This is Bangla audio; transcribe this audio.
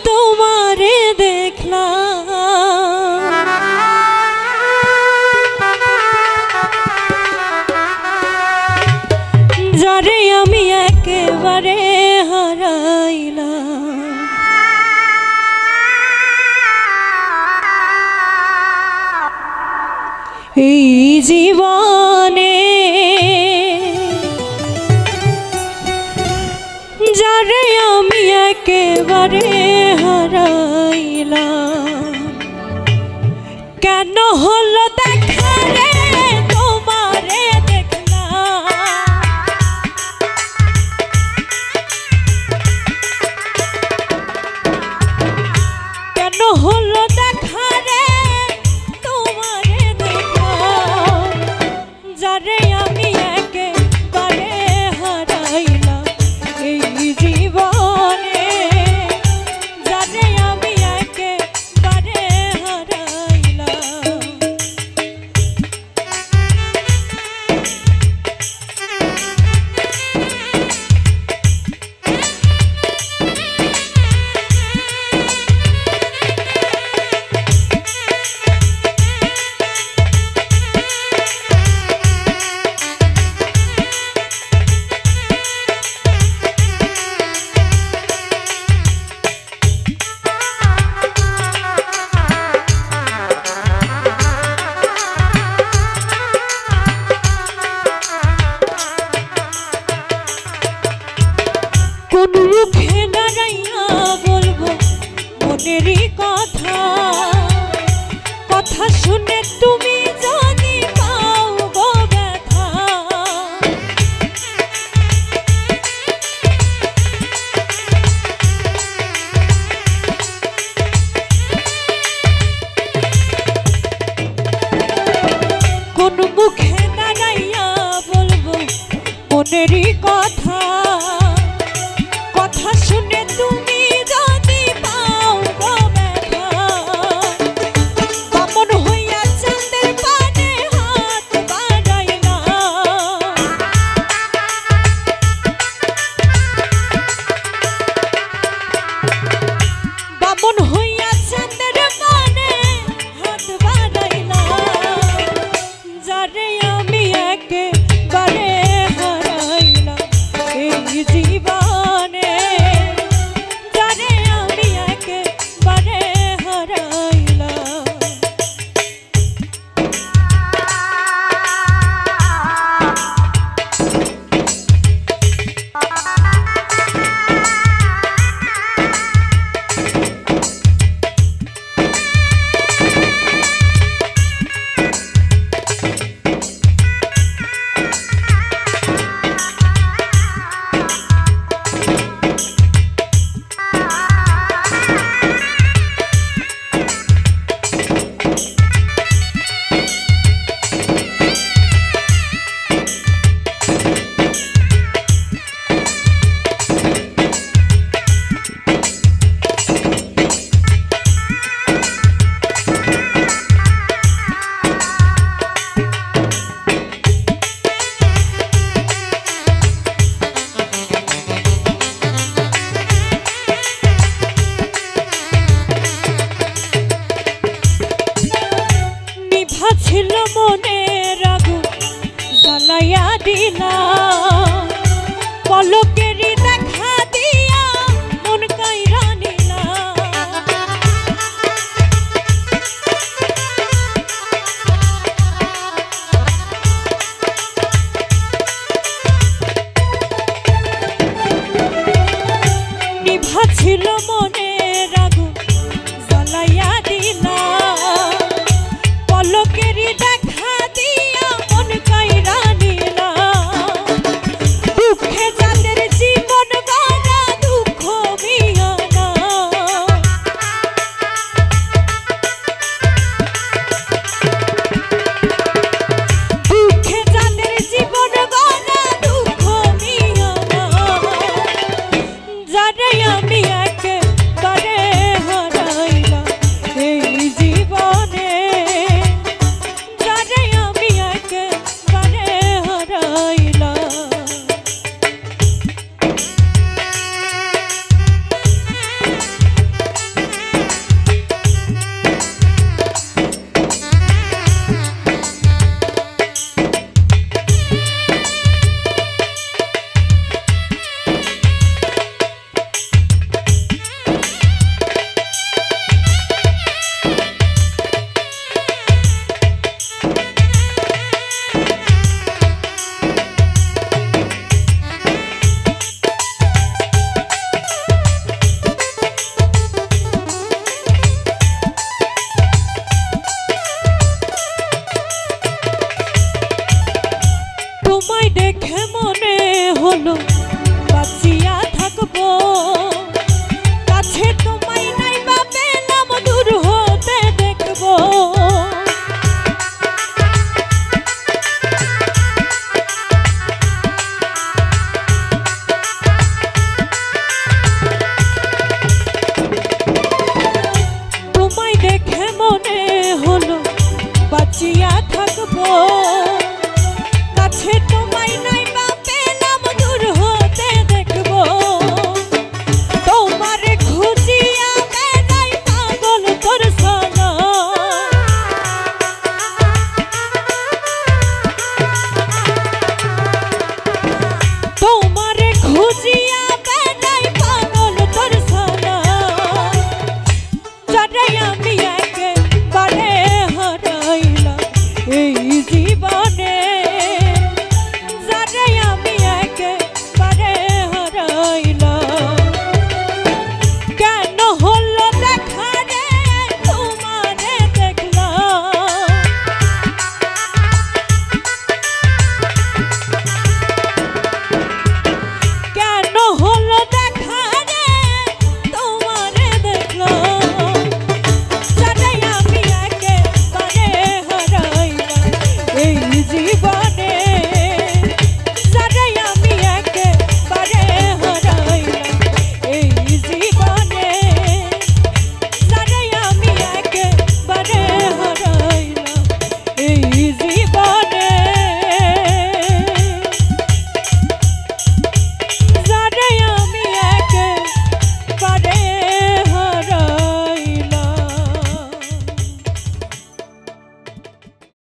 তোমারে দেখলাম যারে আমি একেবারে হারাইলাম এই জীবনে যারে আমি একেবারে হারাইলাম কেন হলো দেখা রে তোমারে দেখলাম কেন হলো দেখা রে তোমারে দেখলাম যারে আমি একেবারে হারাইলাম এই জীবনে যারে আমি একেবারে হারাইলাম কোন মুখে দাঁড়াইয়া বলবো মনেরই কথা কথা শুনে তুমি যদি পাও গো ব্যথা কোন মুখে দাঁড়াইয়া বলবো মনেরই কথা কথা শুনে তুমি যদি পাও গো ব্যথা বামন হইয়া চাঁদের পানে হাত বাড়াইলাম বামন হইয়া চাঁদের পানে হাত বাড়াইলাম যারে আমি একেবারে হারাইলাম এই বাঁচিয়া থাকবো কাছে তোমায় নাই বা পেলাম দূর হতে দেখবো তোমায় দেখে মনে হলো বাঁচিয়া থাকবো কাছে তোমায় নাই বা পেলাম দূর হতে দেখবো তোমারে খুঁজিয়া বেড়াই পাগল তোর সালা তোমারে খুঁজিয়া